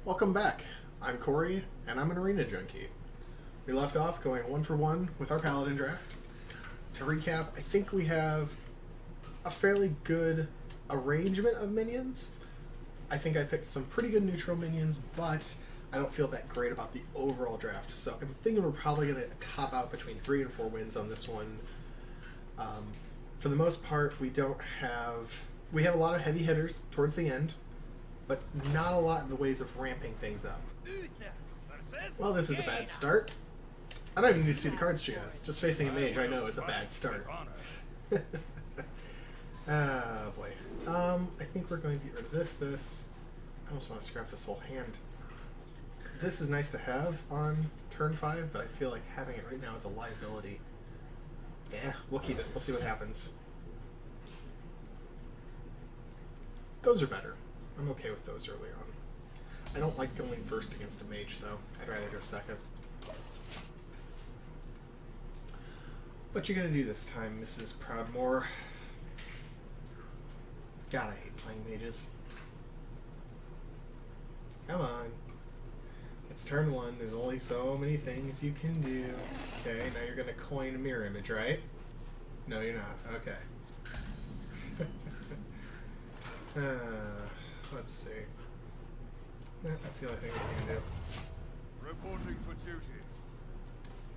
Welcome back. I'm Corey, and I'm an arena junkie. We left off going 1-for-1 with our paladin draft. To recap, I think we have a fairly good arrangement of minions. I think I picked some pretty good neutral minions, but I don't feel that great about the overall draft. So I'm thinking we're probably going to top out between 3 and 4 wins on this one. For the most part, we have a lot of heavy hitters towards the end, but not a lot in the ways of ramping things up. Well, this is a bad start. I don't even need to see the cards she has. Just facing a mage I know is a bad start. Ah, boy. I think we're going to get rid of this. I almost want to scrap this whole hand. This is nice to have on turn 5, but I feel like having it right now is a liability. Yeah, we'll keep it. We'll see what happens. Those are better. I'm okay with those early on. I don't like going first against a mage, though. I'd rather go second. What you gonna do this time, Mrs. Proudmore? God, I hate playing mages. Come on. It's turn 1. There's only so many things you can do. Okay, now you're gonna coin a mirror image, right? No, you're not. Okay. Let's see. That's the only thing we can do. Reporting for duty.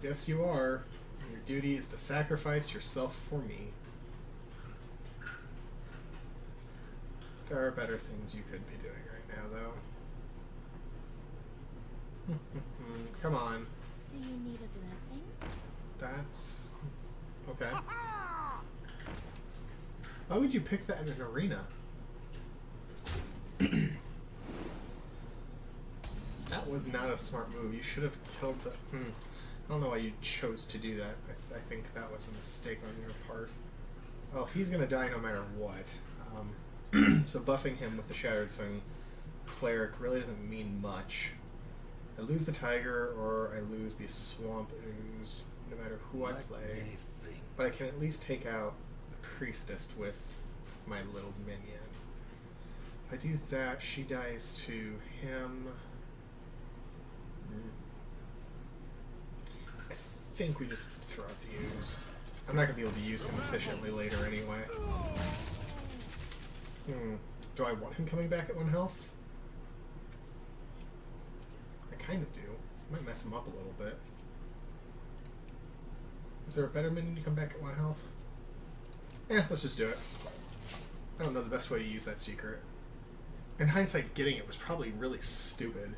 Yes, you are. Your duty is to sacrifice yourself for me. There are better things you could be doing right now, though. Come on. Do you need a blessing? That's... okay. Why would you pick that in an arena? That was not a smart move. You should have killed the... I don't know why you chose to do that. I think that was a mistake on your part. Oh, he's going to die no matter what. So buffing him with the Shattered Sun Cleric really doesn't mean much. I lose the Tiger or I lose the Swamp Ooze, no matter who I play. But I can at least take out the Priestess with my little minion. If I do that, she dies to him. I think we just throw out the Ooze. I'm not going to be able to use him efficiently later anyway. Do I want him coming back at 1 health? I kind of do. Might mess him up a little bit. Is there a better minion to come back at 1 health? Let's just do it. I don't know the best way to use that secret. In hindsight, getting it was probably really stupid,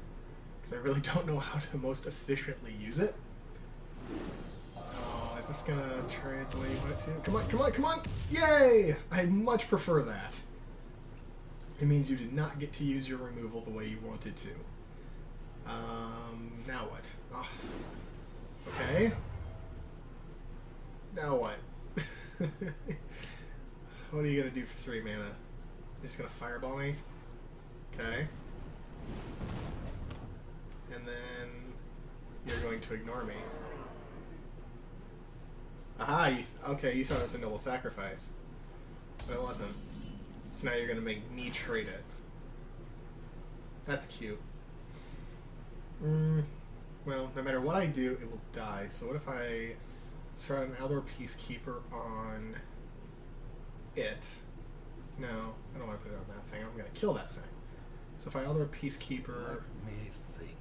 because I really don't know how to most efficiently use it. Oh, is this gonna try it the way you want it to? Come on, come on, come on! Yay! I much prefer that. It means you did not get to use your removal the way you wanted to. Now what? Oh. Okay. Now what? What are you gonna do for 3 mana? You're just gonna fireball me? Okay. And then you're going to ignore me. Aha! Okay, you thought it was a noble sacrifice. But it wasn't. So now you're going to make me trade it. That's cute. Well, no matter what I do, it will die. So what if I throw an Eldor Peacekeeper on it? No, I don't want to put it on that thing. I'm going to kill that thing. So if I Eldor Peacekeeper... Let me think.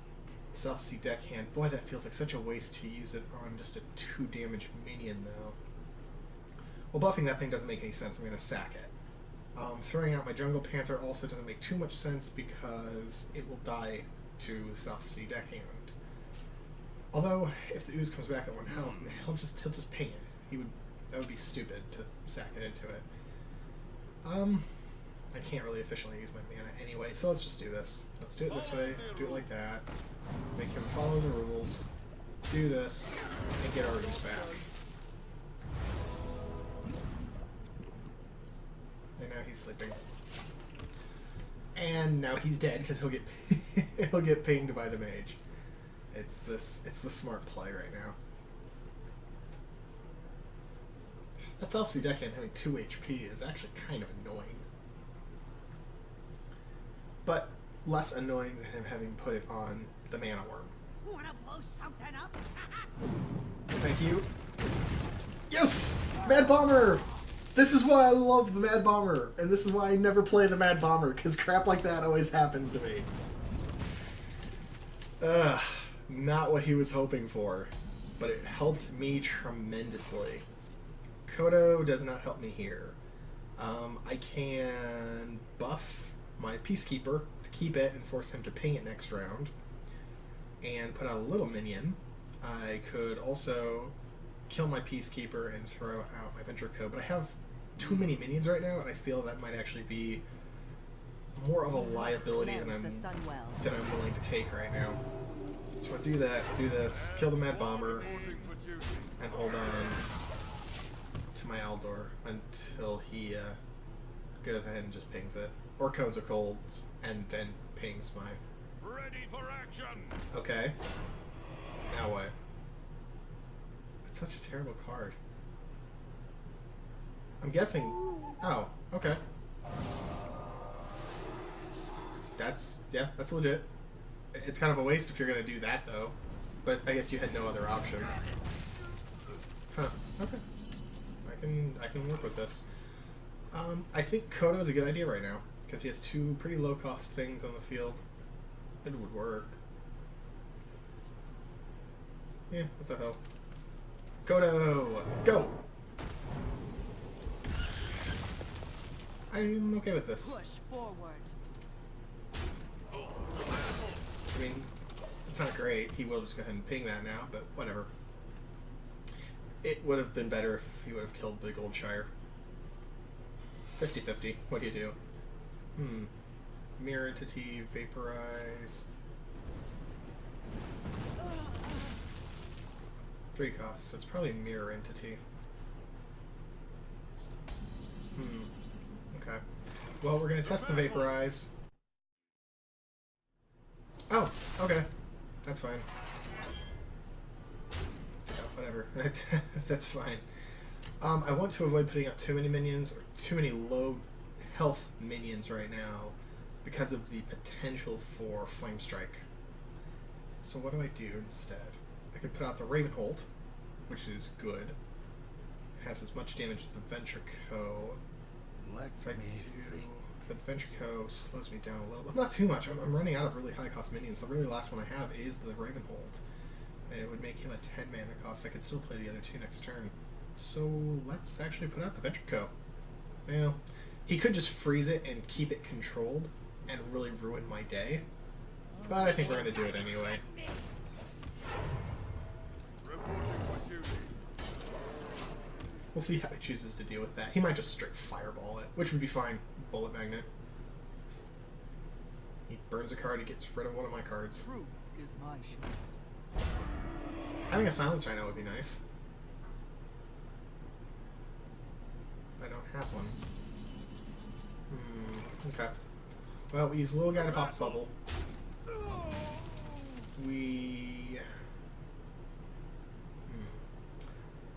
South Sea Deckhand. Boy, that feels like such a waste to use it on just a 2 damage minion, though. Well, buffing that thing doesn't make any sense. I'm going to sack it. Throwing out my Jungle Panther also doesn't make too much sense because it will die to South Sea Deckhand. Although, if the Ooze comes back at 1 health, he'll just ping it. That would be stupid to sack it into it. I can't really efficiently use my mana anyway, so let's just do this. Let's do it this way, do it like that, make him follow the rules, do this, and get our Ooze back. And now he's sleeping. And now he's dead because he'll get pinged by the mage. It's the smart play right now. That South Sea Deckhand having 2 HP is actually kind of annoying. But less annoying than him having put it on the mana worm. Wanna blow something up? Thank you. Yes! Mad Bomber! This is why I love the Mad Bomber, and this is why I never play the Mad Bomber, because crap like that always happens to me. Ugh, not what he was hoping for, but it helped me tremendously. Kodo does not help me here. I can buff my Peacekeeper to keep it and force him to ping it next round, and put out a little minion. I could also kill my Peacekeeper and throw out my Ventrico, but I have too many minions right now, and I feel that might actually be more of a liability than I'm willing to take right now. So I do that, do this, kill the Mad Bomber, Reporting for duty. and hold on to my Aldor until he goes ahead and just pings it. Or Cones of Colds, and then pings my... Ready for action. Okay. Now what? It's such a terrible card. I'm guessing... Oh, okay. That's legit. It's kind of a waste if you're going to do that, though. But I guess you had no other option. Huh. Okay. I can work with this. I think Kodo is a good idea right now, because he has two pretty low-cost things on the field. It would work. Yeah, what the hell. Kodo! Go! I'm okay with this. Push forward. I mean, it's not great. He will just go ahead and ping that now, but whatever. It would have been better if he would have killed the Goldshire. 50-50. What do you do? Mirror Entity, Vaporize. 3 costs, so it's probably Mirror Entity. Okay. Well, we're going to test the Vaporize. Oh, okay. That's fine. Yeah, whatever. That's fine. I want to avoid putting out too many minions, or too many low health minions right now, because of the potential for Flame Strike. So what do I do instead? I could put out the Ravenhold, which is good. It has as much damage as the Ventrico. Let If I me do, think. but the Ventrico slows me down a little. Not too much. I'm running out of really high cost minions. The really last one I have is the Ravenhold. And it would make him a 10 mana cost. I could still play the other 2 next turn. So let's actually put out the Ventrico. Well, he could just freeze it and keep it controlled and really ruin my day. But I think we're going to do it anyway. Reporting for duty. We'll see how he chooses to deal with that. He might just straight fireball it, which would be fine. Bullet Magnet. He burns a card, he gets rid of one of my cards. Truth is my shield. Having a silence right now would be nice. I don't have one. Okay. Well, we use a little guy to pop the bubble. We...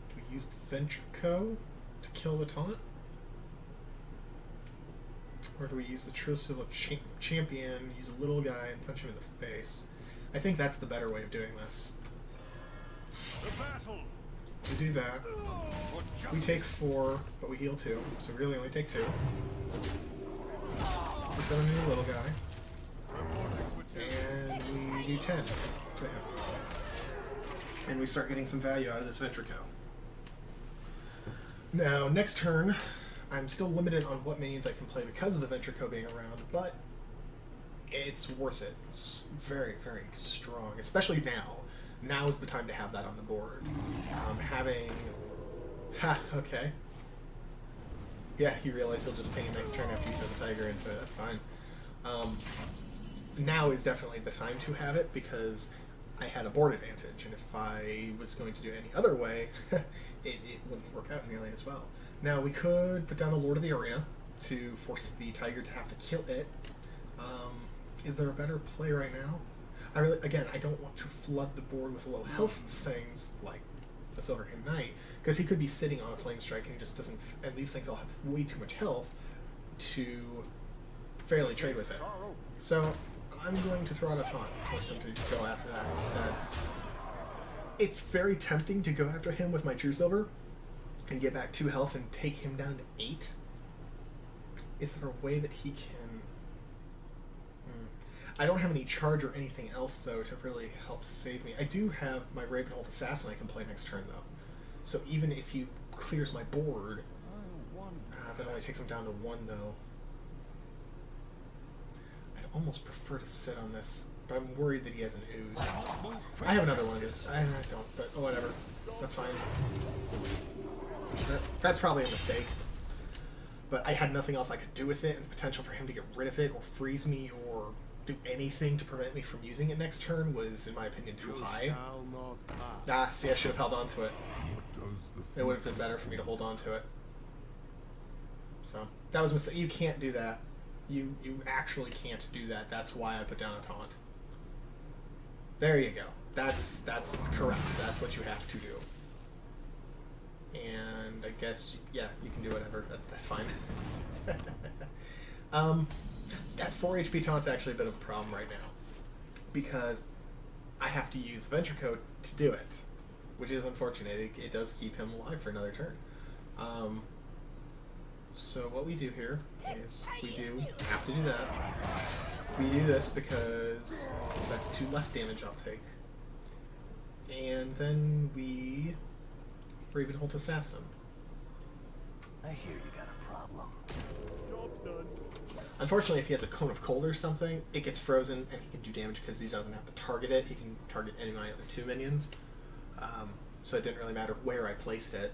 Do we use the Ventrico to kill the taunt? Or do we use the Trucible Champion, use a little guy, and punch him in the face? I think that's the better way of doing this. The battle. We do that. For We justice. take 4, but we heal 2, so we really only take 2. We summon a little guy, Reporting for duty. and we do 10 to him. And we start getting some value out of this Ventrico. Now, next turn, I'm still limited on what minions I can play because of the Ventrico being around, but it's worth it. It's very, very strong, especially now. Now is the time to have that on the board. Having... Ha, okay. Yeah, he realized he'll just ping it next turn after you throw the Tiger into it. That's fine. Now is definitely the time to have it because I had a board advantage, and if I was going to do it any other way, it wouldn't work out nearly as well. Now, we could put down the Lord of the Arena to force the Tiger to have to kill it. Is there a better play right now? I don't want to flood the board with low health things like the Silverhand Knight, because he could be sitting on a Flame Strike and he just doesn't, and these things all have way too much health to fairly trade with it. So I'm going to throw out a taunt and force him to go after that instead. It's very tempting to go after him with my True Silver and get back 2 health and take him down to 8. Is there a way that he can... I don't have any charge or anything else, though, to really help save me. I do have my Ravenhold Assassin I can play next turn, though. So even if he clears my board... that only takes him down to 1, though. I'd almost prefer to sit on this, but I'm worried that he has an ooze. I have another one. I don't, but whatever. That's fine. That's probably a mistake. But I had nothing else I could do with it, and the potential for him to get rid of it or freeze me or do anything to prevent me from using it next turn was, in my opinion, too high. Ah, see, I should have held on to it. It would have been better for me to hold on to it. So, that was a mistake. You can't do that. You actually can't do that. That's why I put down a taunt. There you go. That's correct. That's what you have to do. And I guess, yeah, you can do whatever. That's fine. That 4 HP taunt's actually a bit of a problem right now. Because I have to use the Venture Code to do it. Which is unfortunate. It does keep him alive for another turn. So what we do here is we do have to do that. We do this because that's 2 less damage I'll take. And then we Ravenhold Assassin. I hear you got a problem. Job's done. Unfortunately, if he has a Cone of Cold or something, it gets frozen and he can do damage because he doesn't have to target it. He can target any of my other 2 minions. So it didn't really matter where I placed it.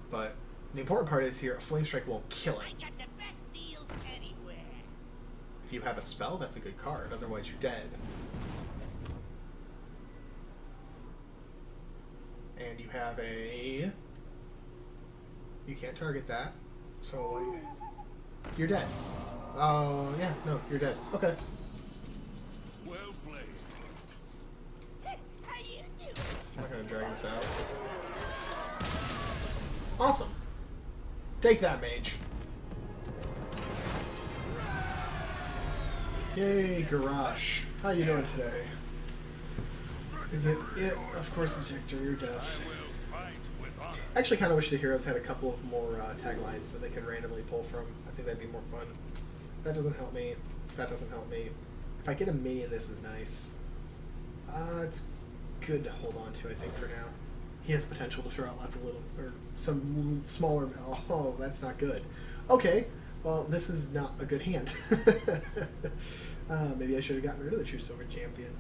But the important part is here, a Flame Strike won't kill it. I got the best deals anywhere. If you have a spell, that's a good card. Otherwise, you're dead. And you have a... You can't target that. So you're dead. Oh, yeah, no, you're dead. Okay. Well played. How you doing? I'm not going to drag this out. Awesome. Take that, mage. Yay, Garage. How you doing today? Is it? Of course it's victory or death. Will fight with honor. I actually kind of wish the heroes had a couple of more taglines that they could randomly pull from. I think that'd be more fun. That doesn't help me. That doesn't help me. If I get a minion, this is nice. It's good to hold on to, I think, for now. He has potential to throw out lots of little, or some smaller, oh, that's not good. Okay, well, this is not a good hand. Maybe I should have gotten rid of the True Silver Champion.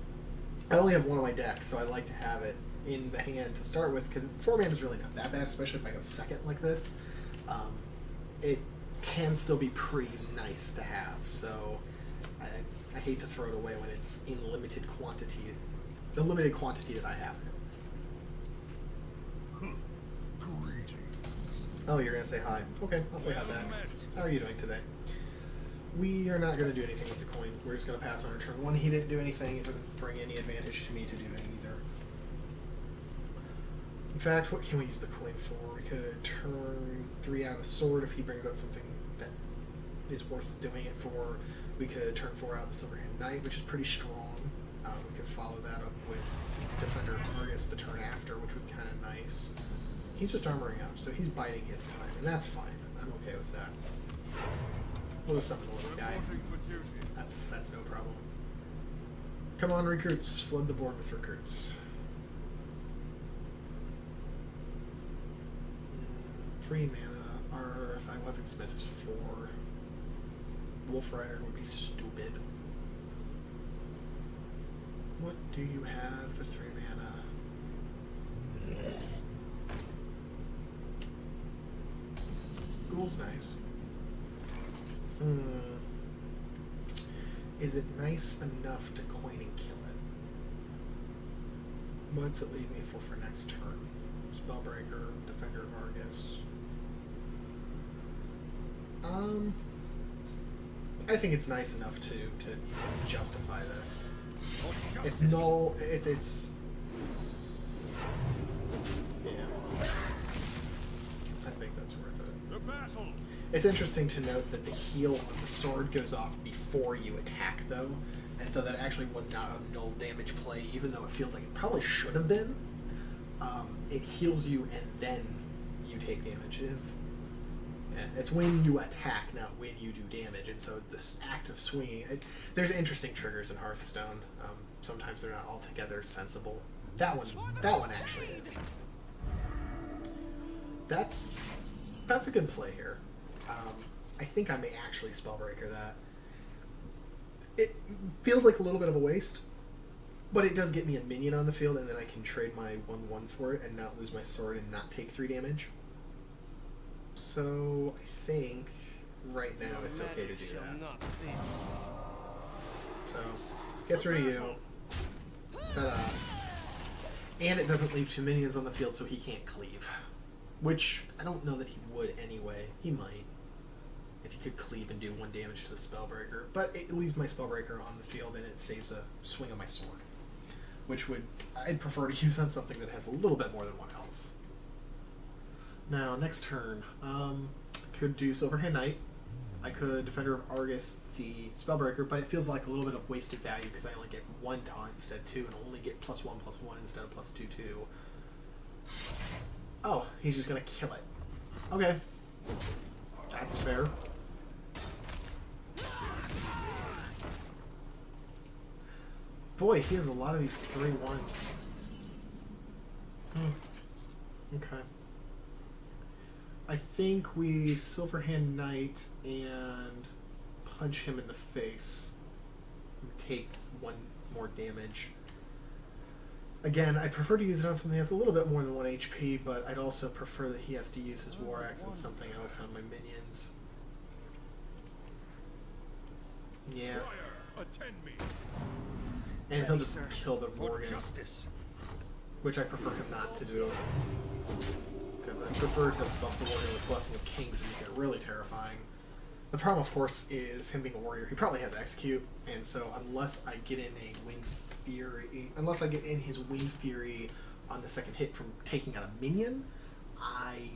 I only have 1 on my deck, so I like to have it in the hand to start with, because 4 mana is really not that bad, especially if I go second like this. It can still be pretty nice to have, so I hate to throw it away when it's in limited quantity, the limited quantity that I have. Oh, you're going to say hi. Okay, I'll say hi back. How are you doing today? We are not going to do anything with the coin. We're just going to pass on our turn 1. He didn't do anything. It doesn't bring any advantage to me to do it either. In fact, what can we use the coin for? We could turn 3 out a sword if he brings out something that is worth doing it for. We could turn 4 out the Silverhand Knight, which is pretty strong. We could follow that up with Defender of Argus the turn after, which would be kind of nice. He's just armoring up, so he's biding his time, and that's fine. I'm okay with that. We'll just summon the little guy. Reporting for duty. That's no problem. Come on, recruits. Flood the board with recruits. 3 mana. Our Weaponsmith is 4. Wolf Rider would be stupid. What do you have for 3 mana? Ghoul's nice. Is it nice enough to coin and kill it? What's it leave me for next turn? Spellbreaker, Defender of Argus. I think it's nice enough to justify this. It's null. It's. Yeah. I think that's worth it. The battle. It's interesting to note that the heal on the sword goes off before you attack, though, And so that actually was not a null damage play, even though it feels like it probably should have been. It heals you and then you take damage. It's when you attack, not when you do damage. And so this act of swinging, there's interesting triggers in Hearthstone. Sometimes they're not altogether sensible. That one actually is. That's a good play here. I think I may actually Spellbreaker that. It feels like a little bit of a waste, but it does get me a minion on the field, and then I can trade my 1/1 for it and not lose my sword and not take 3 damage. So I think right now it's okay to do that. So gets rid of you. Ta-da. And it doesn't leave 2 minions on the field, so he can't cleave. Which I don't know that he would anyway. He might. If he could cleave and do 1 damage to the Spellbreaker. But it leaves my Spellbreaker on the field and it saves a swing of my sword. Which I'd prefer to use on something that has a little bit more than 1 health. Now, next turn. Could do Silverhand Knight. I could Defender of Argus the Spellbreaker, but it feels like a little bit of wasted value because I only get 1 taunt instead of 2 and only get +1/+1 instead of +2/2. Oh, he's just gonna kill it. Okay. That's fair. Boy, he has a lot of these 3/1s. Okay. I think we Silverhand Knight and punch him in the face. And take 1 more damage. Again, I'd prefer to use it on something that's a little bit more than 1 HP, but I'd also prefer that he has to use his War Axe and something else on my minions. Yeah. Attend me. And he'll just kill the Worgen, which I prefer him not to do. Because I prefer to buff the Worgen with Blessing of Kings and make it really terrifying. The problem, of course, is him being a warrior. He probably has Execute, and so unless I get in a Wind Fury, unless I get in his Wind Fury on the second hit from taking out a minion, I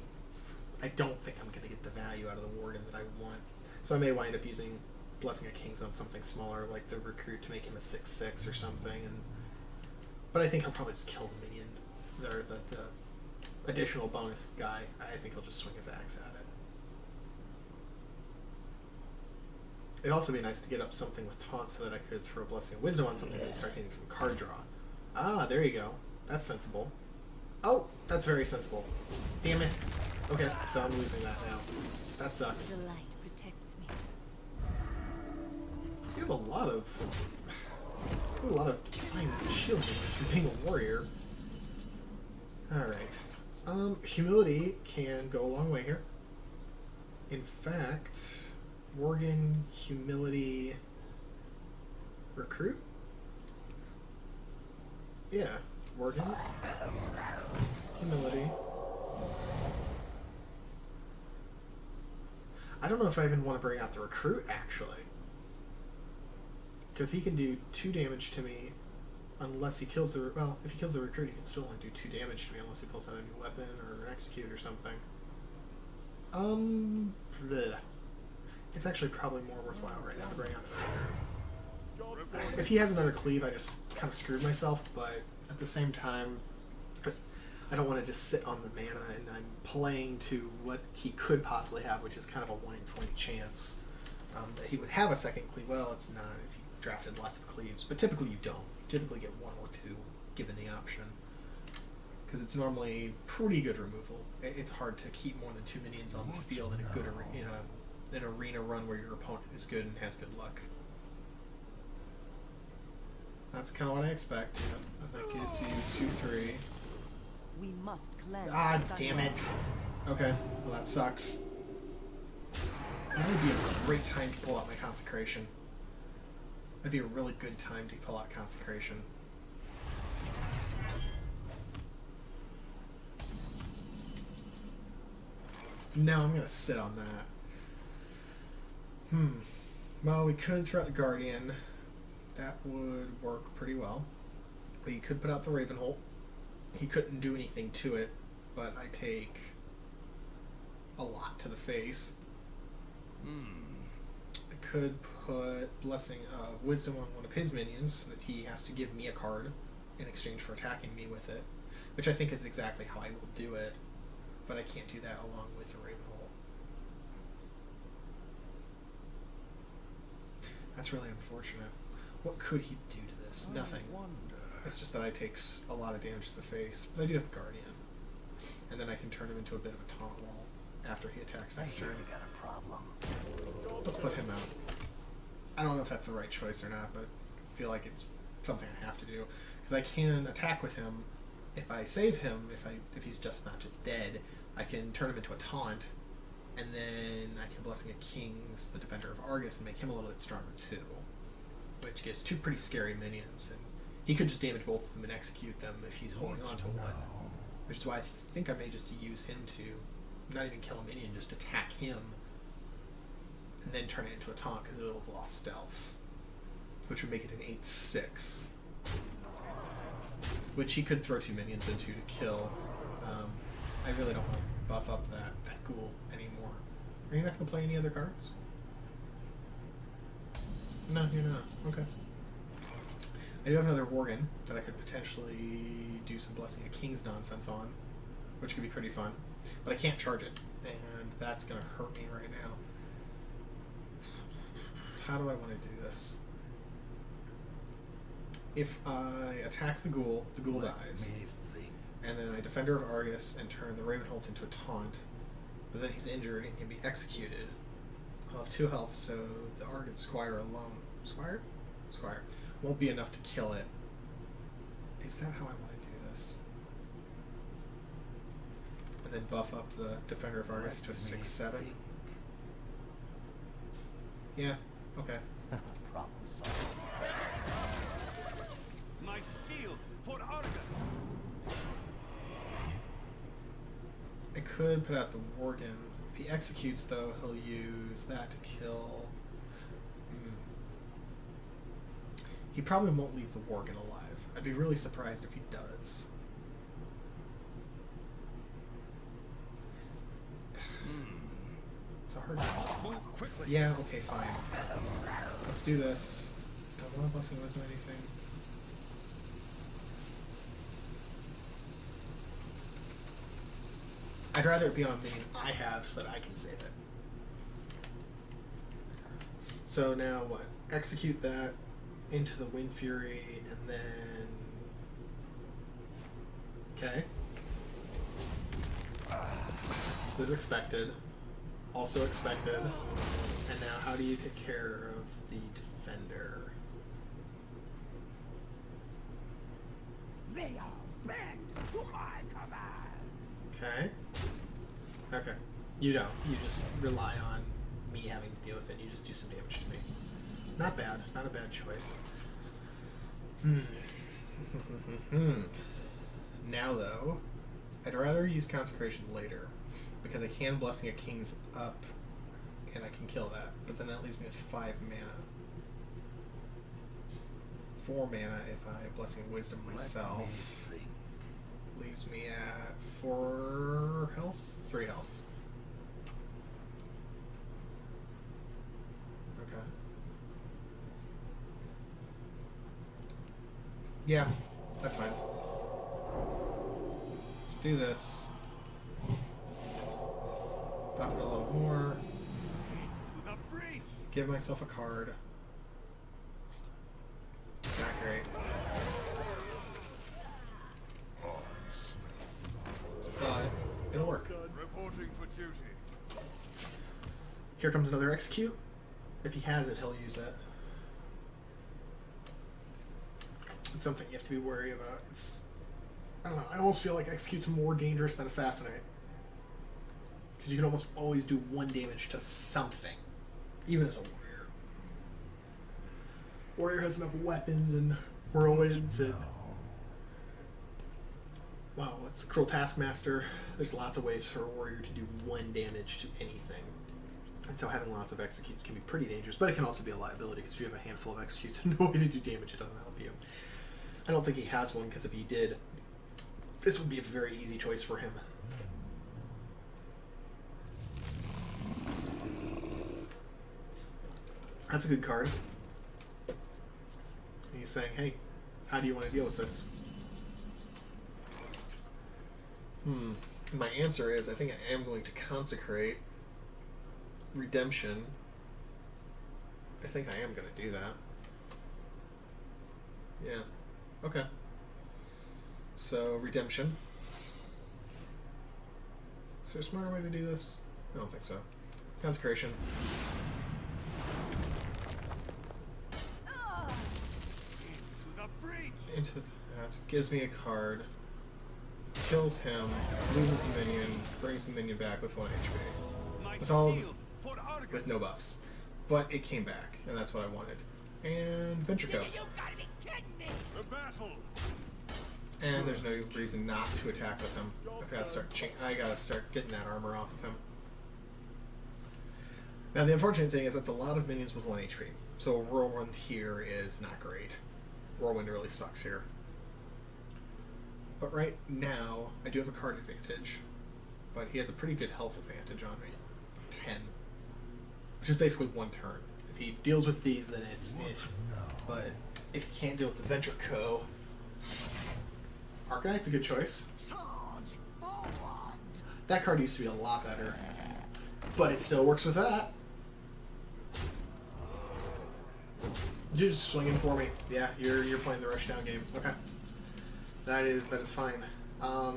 don't think I'm going to get the value out of the Worgen that I want. So I may wind up using Blessing of Kings on something smaller, like the Recruit, to make him a 6/6 or something. But I think he'll probably just kill the minion, the additional bonus guy. I think he'll just swing his axe at it. It'd also be nice to get up something with Taunt so that I could throw Blessing of Wisdom on something and start getting some card draw. Ah, there you go. That's sensible. Oh, that's very sensible. Damn it. Okay, so I'm losing that now. That sucks. The light protects me. You have a lot of time shield units for being a warrior. Alright. Humility can go a long way here. In fact, Worgen, Humility, Recruit? Yeah, Worgen, Humility. I don't know if I even want to bring out the Recruit, actually. Because he can do 2 damage to me unless he kills the... Well, if he kills the Recruit, he can still only do 2 damage to me unless he pulls out a new weapon or an Execute or something. Bleh. It's actually probably more worthwhile right now to bring out the Recruit. If he has another Cleave, I just kind of screwed myself, but at the same time, I don't want to just sit on the mana, and I'm playing to what he could possibly have, which is kind of a 1 in 20 chance that he would have a second Cleave. Well, it's not if you drafted lots of Cleaves, but typically you don't. You typically get 1 or 2 given the option, because it's normally pretty good removal. It's hard to keep more than 2 minions on the field in a good an arena run where your opponent is good and has good luck. That's kind of what I expect. Yeah. That gives you 2/3. We must cleanse. Ah, damn it. Okay, well that sucks. That would be a great time to pull out my Consecration. That'd be a really good time to pull out Consecration. No, I'm gonna sit on that. Well, we could throw out the Guardian. That would work pretty well. But you could put out the Ravenholt. He couldn't do anything to it, but I take a lot to the face. I I could put Blessing of Wisdom on one of his minions so that he has to give me a card in exchange for attacking me with it, which I think is exactly how I will do it, but I can't do that along with the Ravenhold. That's really unfortunate. What could he do to this? Nothing. It's just that I take a lot of damage to the face, but I do have Guardian. And then I can turn him into a bit of a taunt wall after he attacks next turn. You got a problem. Let's put him out. I don't know if that's the right choice or not, but I feel like it's something I have to do. Because I can attack with him. If I save him, if he's just not just dead, I can turn him into a taunt, and then I can Blessing of Kings, the Defender of Argus, and make him a little bit stronger too. Which gives two pretty scary minions, and he could just damage both of them and execute them if he's holding on to one. Which is why I think I may just use him to not even kill a minion, just attack him, and then turn it into a taunt because it'll have lost stealth. Which would make it an 8/6. Which he could throw two minions into to kill. I really don't want to buff up that ghoul anymore. Are you not going to play any other cards? No, you're not. Okay. I do have another Worgen that I could potentially do some Blessing of Kings nonsense on, which could be pretty fun. But I can't charge it, and that's going to hurt me right now. How do I want to do this? If I attack the ghoul dies. And then I Defender of Argus and turn the Ravenhold into a taunt. But then he's injured and can be executed. I'll have 2 health, so the Argus Squire alone. Squire? Squire. Won't be enough to kill it. Is that how I want to do this? And then buff up the Defender of Argus to a 6/7. Yeah, okay. Problem solved. My shield for Argus. I could put out the Worgen. If he executes, though, he'll use that to kill. He probably won't leave the Worgen alive. I'd be really surprised if he does. It's a hard one. Move quickly. Yeah, okay, fine. Let's do this. Don't want Blessing Wisdom anything. I'd rather it be on a minion I have so that I can save it. So now what? Execute that into the Wind Fury, and then... Okay. Was expected. Also expected. And now how do you take care of the Defender? They are bent to my command. Okay. Okay. You don't. You just rely on me having to deal with it. You just do some damage to me. Not bad. Not a bad choice. Now, though, I'd rather use Consecration later, because I can Blessing of Kings up, and I can kill that. But then that leaves me with 5 mana. 4 mana if I Blessing of Wisdom myself. Leaves me at 4 health? 3 health. Okay. Yeah, that's fine. Let's do this. Buff it a little more. To the breach. Give myself a card. Not great. But it'll work. Reporting for duty. Here comes another execute. If he has it, he'll use it. It's something you have to be wary about. It's, I don't know, I almost feel like execute's more dangerous than assassinate. Because you can almost always do 1 damage to something. Even as a warrior. Warrior has enough weapons and whirlwinds and... Wow, it's a Cruel Taskmaster. There's lots of ways for a warrior to do 1 damage to anything. And so having lots of executes can be pretty dangerous, but it can also be a liability, because if you have a handful of executes and no way to do damage, it doesn't help you. I don't think he has one, because if he did, this would be a very easy choice for him. That's a good card. He's saying, hey, how do you want to deal with this? My answer is I think I am going to consecrate redemption. I think I am going to do that. Yeah. Okay. So, redemption. Is there a smarter way to do this? I don't think so. Consecration. Into the breach. Into that. Gives me a card. Kills him. Loses the minion. Brings the minion back with 1 HP. My With all shield for Argus. with no buffs. But it came back, and that's what I wanted. And Venture Co. You gotta be kidding me. The battle. And there's no reason not to attack with him. I gotta start getting that armor off of him. Now the unfortunate thing is that's a lot of minions with 1 HP. So Whirlwind here is not great. Whirlwind really sucks here. But right now, I do have a card advantage. But he has a pretty good health advantage on me. 10. Which is basically 1 turn. If he deals with these, then it's it. But if he can't deal with the Venture Co., Arcanite's a good choice. That card used to be a lot better. But it still works with that. You're just swinging for me. Yeah, you're playing the rushdown game. Okay. That is fine. I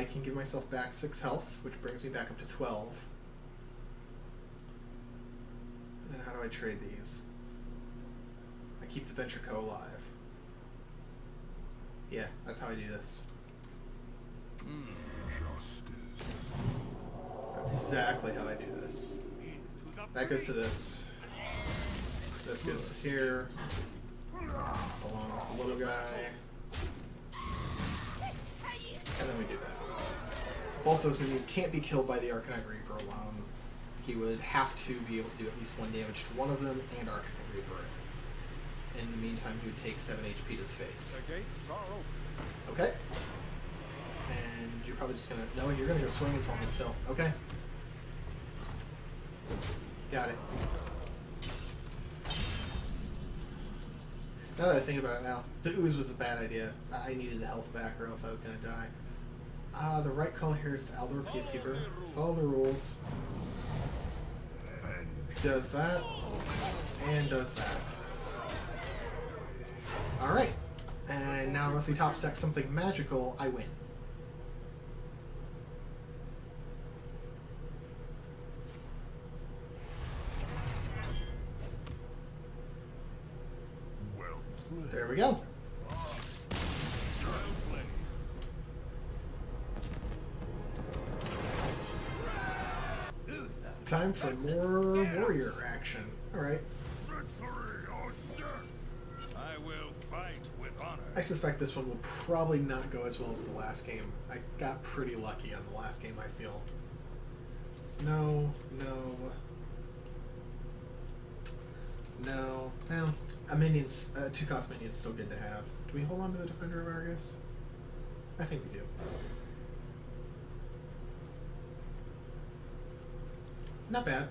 can give myself back 6 health, which brings me back up to 12. And then how do I trade these? I keep the Venture Co. alive. Yeah, that's how I do this. That's exactly how I do this. That goes to this. This goes to here. Along with the little guy. And then we do that. Both those minions can't be killed by the Arcanite Reaper alone. He would have to be able to do at least 1 damage to one of them and Arcanite Reaper it. In the meantime, he would take 7 HP to the face. Okay. And you're probably just gonna... No, you're gonna go swinging for me still. Okay. Got it. Now that I think about it now, the ooze was a bad idea. I needed the health back or else I was gonna die. The right call here is to Aldor Peacekeeper. Follow the rules. Does that. And does that. Alright. And now unless he top decks something magical, I win. There we go. Time for more warrior action. Alright. I will fight with honor. I suspect this one will probably not go as well as the last game. I got pretty lucky on the last game, I feel. No. Well, a minion's, 2-cost minion's still good to have. Do we hold on to the Defender of Argus? I think we do. Not bad.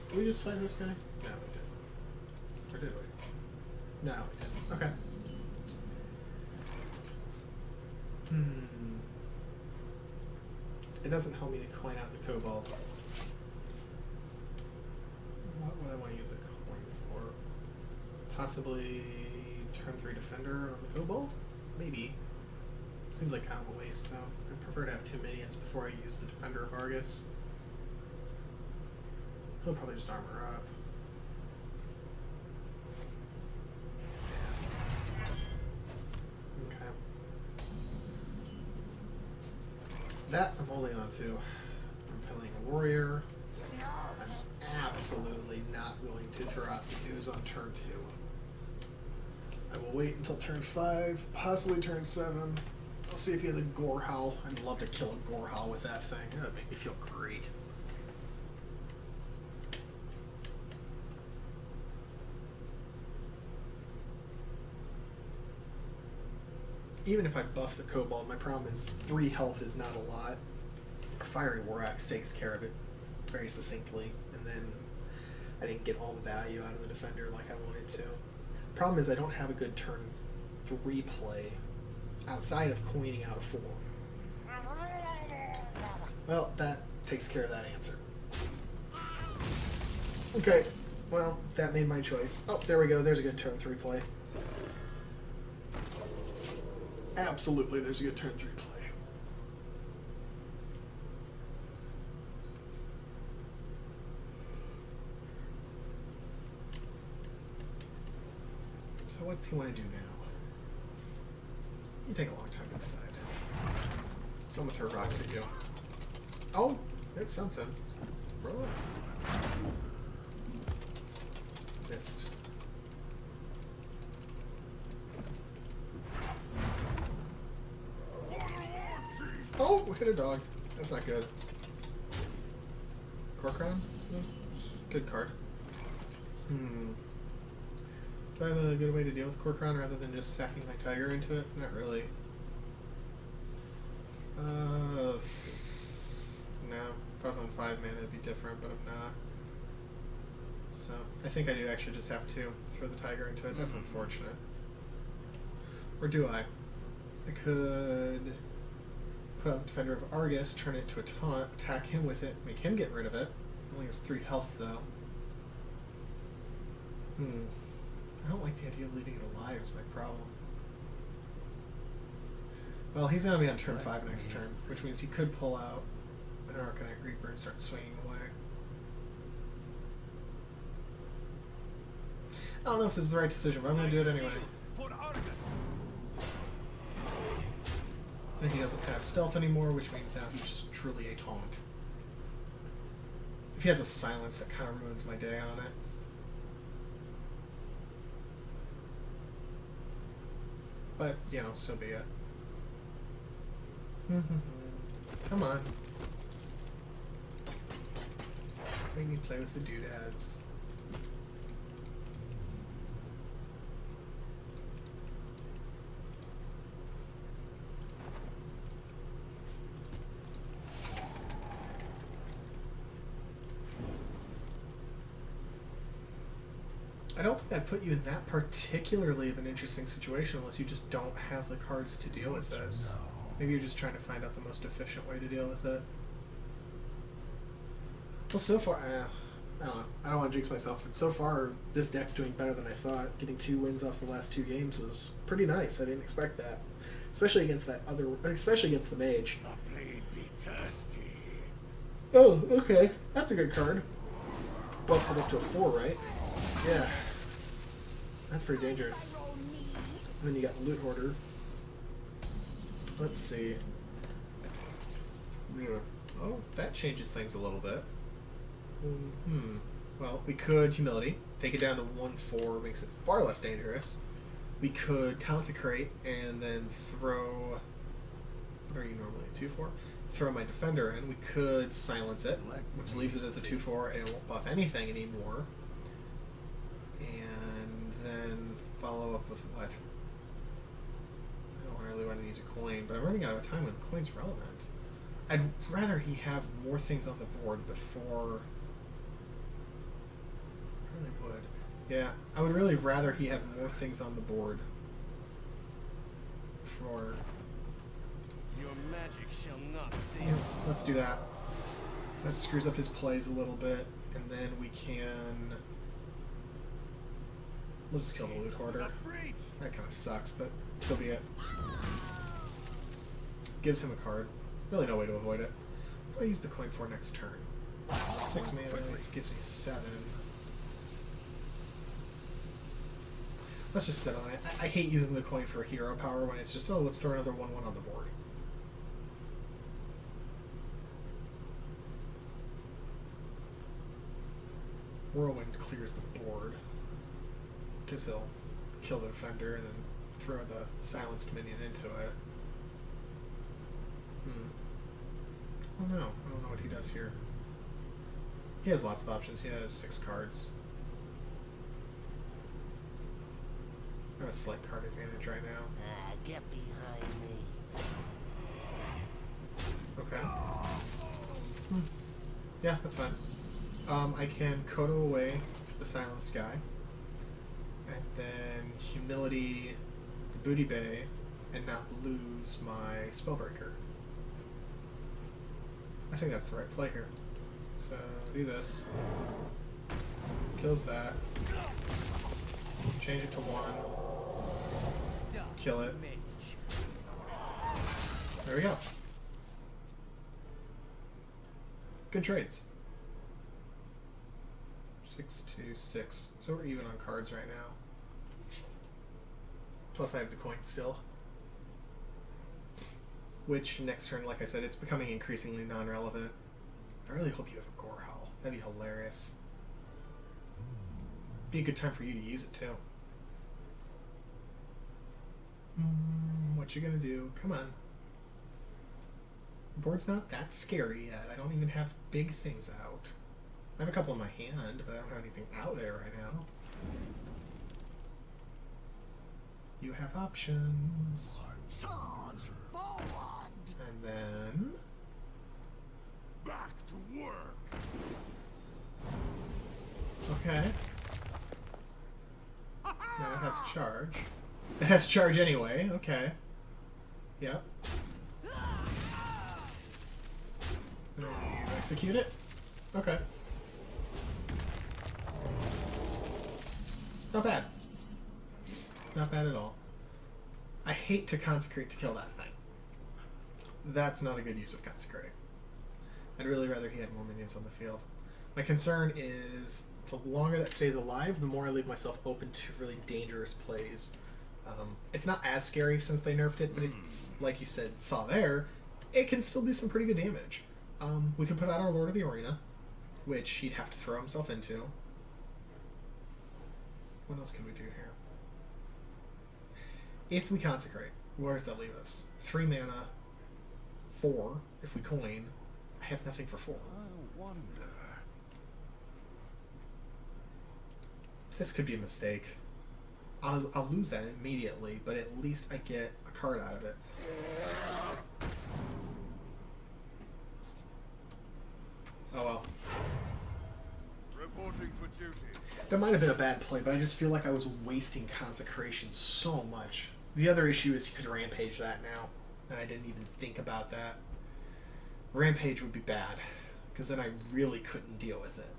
Did we just fight this guy? No, we didn't. Or did we? No, we didn't. Okay. It doesn't help me to coin out the Kobold. What would I want to use a coin for? Possibly turn 3 Defender on the Kobold? Maybe. Seems like kind of a waste though. I'd prefer to have 2 minions before I use the Defender of Argus. He'll probably just armor up. Okay. That I'm holding on to. I'm playing a warrior. I'm absolutely not willing to throw out the ooze on turn 2. I will wait until turn 5, possibly turn 7. I'll see if he has a Gore Howl. I'd love to kill a Gore Howl with that thing. That would make me feel great. Even if I buff the Kobold, my problem is 3 health is not a lot. Fiery War Axe takes care of it very succinctly. And then I didn't get all the value out of the defender like I wanted to. Problem is I don't have a good turn 3 play outside of coining out a 4. Well, that takes care of that answer. Okay, well, that made my choice. Oh, there we go. There's a good turn 3 play. Absolutely, there's a good turn 3 play. So what's he want to do now? You take a long time to decide. So I'm gonna throw rocks at you. Oh, it's something. Roll it. Missed. Oh, we hit a dog. That's not good. Corcoran? Good card. Do I have a good way to deal with Corcoran rather than just sacking my tiger into it? Not really. No. If I was on 5 mana, it'd be different, but I'm not. So, I think I do actually just have to throw the tiger into it. That's unfortunate. Or do I? I could put out the Defender of Argus, turn it to a taunt, attack him with it, make him get rid of it. Only has 3 health, though. I don't like the idea of leaving it alive is my problem. Well, he's going to be on turn 5 next turn, which means he could pull out an Arcanite Reaper and start swinging away. I don't know if this is the right decision, but I'm going to do it anyway. And he doesn't have stealth anymore, which means now he's truly a taunt. If he has a silence, that kind of ruins my day on it. But, you know, so be it. Come on. Make me play with the doodads. I don't think I'd put you in that particularly of an interesting situation unless you just don't have the cards to deal with this. Maybe you're just trying to find out the most efficient way to deal with it. Well, so far, I don't want to jinx myself, but so far, this deck's doing better than I thought. Getting 2 wins off the last 2 games was pretty nice. I didn't expect that. Especially against especially against the mage. The blade be thirsty. Oh, okay. That's a good card. Buffs it up to a 4, right? Yeah. That's pretty dangerous. And then you got Loot Hoarder. Let's see. Oh, that changes things a little bit. Well, we could Humility. Take it down to 1/4, makes it far less dangerous. We could Consecrate and then throw... What are you normally? 2/4? Throw my Defender in. We could Silence it, which leaves it as a 2/4 and it won't buff anything anymore. And then follow up with what? I don't really want to use a coin, but I'm running out of time when coin's relevant. I'd rather he have more things on the board before... I really would. Yeah, I would really rather he have more things on the board before... Your magic shall not save. Yeah, let's do that. That screws up his plays a little bit, and then we can... We'll just kill the Loot Hoarder. That kind of sucks, but so be it. Gives him a card. Really no way to avoid it. What do I use the coin for next turn? 6 mana, this gives me 7. Let's just sit on it. I hate using the coin for hero power when it's just, oh, let's throw another 1/1 on the board. Whirlwind clears the board. Because he'll kill the defender and then throw the silenced minion into it. I don't know. I don't know what he does here. He has lots of options. He has 6 cards. I have a slight card advantage right now. Get behind me. Okay. Yeah, that's fine. I can Kodo away the silenced guy, and then humility the booty bay, and not lose my spellbreaker. I think that's the right play here. So do this. Kills that. Change it to 1. Kill it. There we go. Good trades. 6 to 6. So we're even on cards right now. Plus I have the coin still. Which next turn, like I said, it's becoming increasingly non-relevant. I really hope you have a Gore Howl. That'd be hilarious. Be a good time for you to use it too. What you gonna do? Come on. The board's not that scary yet. I don't even have big things out. I have a couple in my hand, but I don't have anything out there right now. You have options. Charge forward. And then... Back to work. Okay. Now it has charge. It has charge anyway. Okay. Yep. Execute it? Okay. Not bad. Not bad at all. I hate to consecrate to kill that thing. That's not a good use of consecrate. I'd really rather he had more minions on the field. My concern is the longer that stays alive, the more I leave myself open to really dangerous plays. It's not as scary since they nerfed it, but it's, like you said, saw there, it can still do some pretty good damage. We could put out our Lord of the Arena, which he'd have to throw himself into. What else can we do here? If we consecrate, where does that leave us? 3 mana, 4 if we coin. I have nothing for 4. I wonder. This could be a mistake. I'll lose that immediately, but at least I get a card out of it. Oh well. Reporting for duty. That might have been a bad play, but I just feel like I was wasting consecration so much. The other issue is he could rampage that now, and I didn't even think about that. Rampage would be bad, because then I really couldn't deal with it.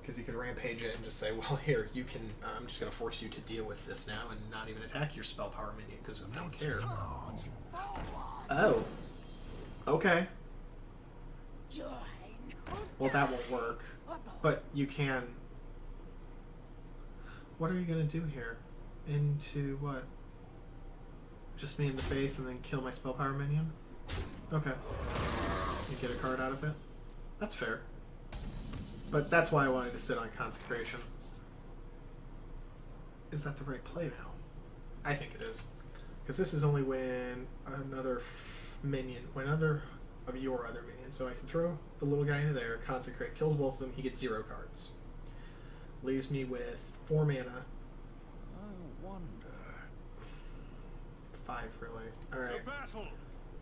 Because he could rampage it and just say, well, here, you can, I'm just going to force you to deal with this now and not even attack your spell power minion because I don't care. Oh. Okay. Well, that won't work. But you can... What are you going to do here? Into what? Just me in the face and then kill my spell power minion? Okay. You get a card out of it? That's fair. But that's why I wanted to sit on Consecration. Is that the right play now? I think it is. Because this is only when another minion, when other of your other minions. So I can throw the little guy into there, Consecrate, kills both of them, he gets 0 cards. Leaves me with 4 mana. I wonder. 5, really. Alright.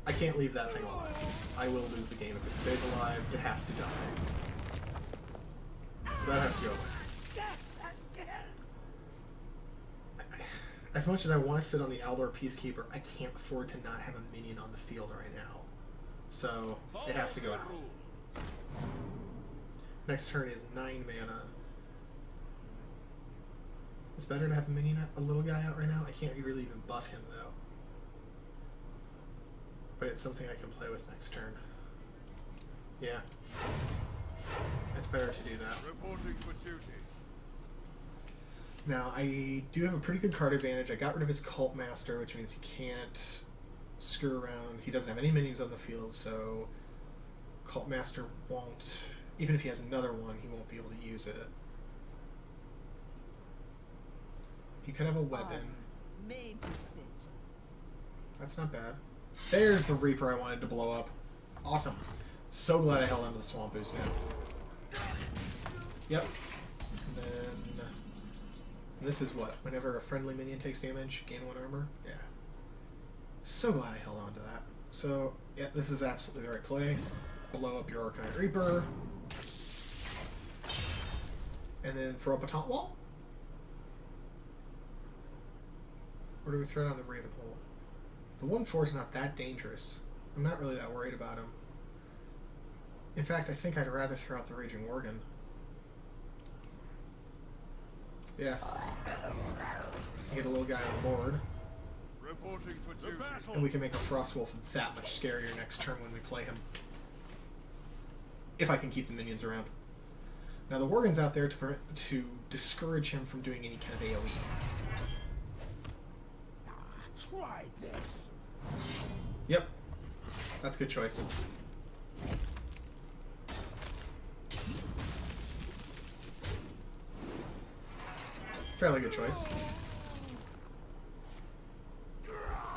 I can't leave that thing alive. I will lose the game. If it stays alive, it has to die. So that has to go away. As much as I want to sit on the Aldor Peacekeeper, I can't afford to not have a minion on the field right now. So it has to go out. Next turn is 9 mana. It's better to have a minion, a little guy out right now. I can't really even buff him though. But it's something I can play with next turn. Yeah. It's better to do that. Reporting for duty. Now, I do have a pretty good card advantage. I got rid of his Cult Master, which means he can't screw around. He doesn't have any minions on the field, so Cult Master won't... Even if he has another one, he won't be able to use it. He could have a weapon. Made to fit. That's not bad. There's the Reaper I wanted to blow up. Awesome. So glad I held on to the Swamp Boost now. Yep. And then... this is what? Whenever a friendly minion takes damage, gain 1 armor? Yeah. So glad I held on to that. So, yeah, this is absolutely the right play. blow up your Arcanine Reaper. And then throw up a taunt wall? Or do we throw down the Raven Hole? The 1/4 is not that dangerous. I'm not really that worried about him. In fact, I think I'd rather throw out the Raging Worgen. Yeah. Get a little guy on the board. Reporting for duty. And we can make a Frostwolf that much scarier next turn when we play him. If I can keep the minions around. Now the Worgen's out there to discourage him from doing any kind of AoE. Try this. Yep. That's a good choice. Fairly good choice.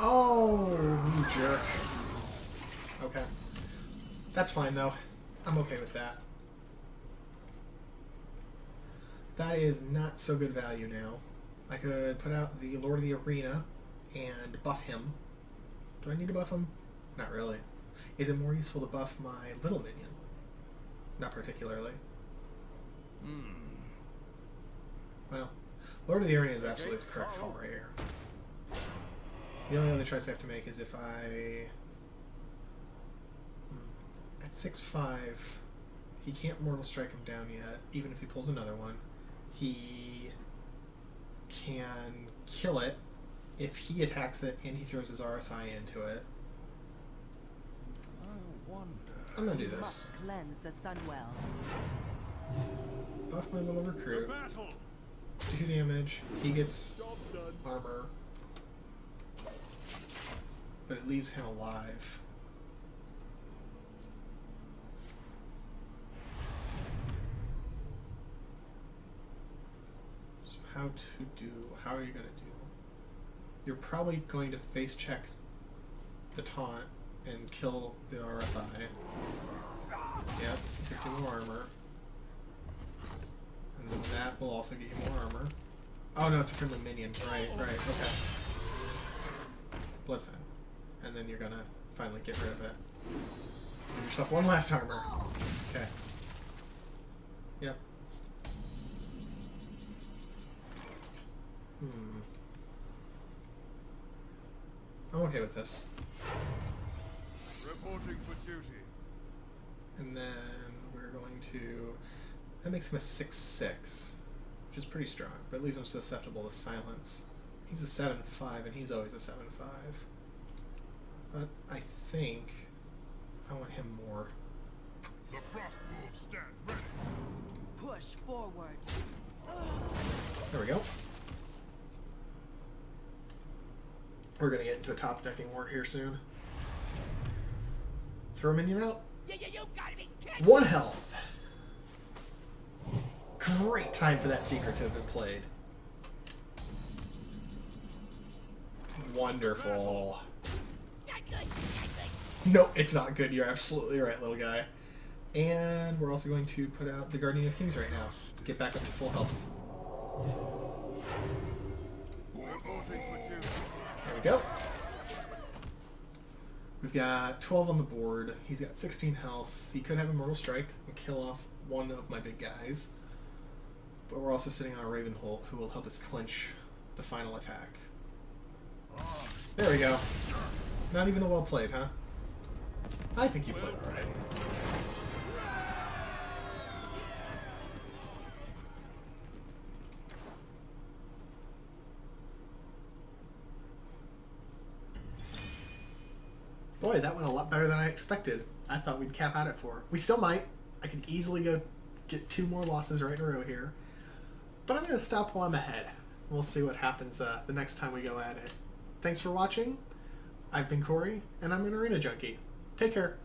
Oh, you jerk. Okay. That's fine, though. I'm okay with that. That is not so good value now. I could put out the Lord of the Arena and buff him. Do I need to buff him? Not really. Is it more useful to buff my little minion? Not particularly. Well, Lord of the Arena is absolutely the correct call right here. The only other choice I have to make is if I... At 6/5, he can't Mortal Strike him down yet, even if he pulls another one. He can kill it if he attacks it and he throws his RFI into it. I wonder. I'm gonna do this. Must cleanse the Sunwell. Buff my little recruit. Battle. 2 damage. He gets armor. But it leaves him alive. So how are you gonna do? You're probably going to face check the taunt and kill the RFI. Yep, gets you more armor. And then that will also get you more armor. Oh no, it's a friendly minion. Right, okay. Blood Fan. And then you're gonna finally get rid of it. Give yourself one last armor. Okay. Yep. I'm okay with this. Reporting for duty. And then we're going to... That makes him a 6/6, which is pretty strong, but it leaves him susceptible to silence. He's a 7/5, and he's always a 7/5. But I think I want him more. The frost wolves stand ready. Push forward. There we go. We're going to get into a top-decking war here soon. Throw a minion out. You gotta be kidding. 1 health. Great time for that secret to have been played. Wonderful. Not good. Not good. No, it's not good. You're absolutely right, little guy. And we're also going to put out the Guardian of Kings right now. Get back up to full health. Reporting for duty. There we go. We've got 12 on the board. He's got 16 health. He could have a Mortal Strike and kill off one of my big guys. But we're also sitting on a Raven Hole who will help us clinch the final attack. There we go. Not even a well played, huh? I think you played alright. Boy, that went a lot better than I expected. I thought we'd cap out at 4. We still might. I could easily go get 2 more losses right in a row here. But I'm going to stop while I'm ahead. We'll see what happens the next time we go at it. Thanks for watching. I've been Corey, and I'm an Arena Junkie. Take care.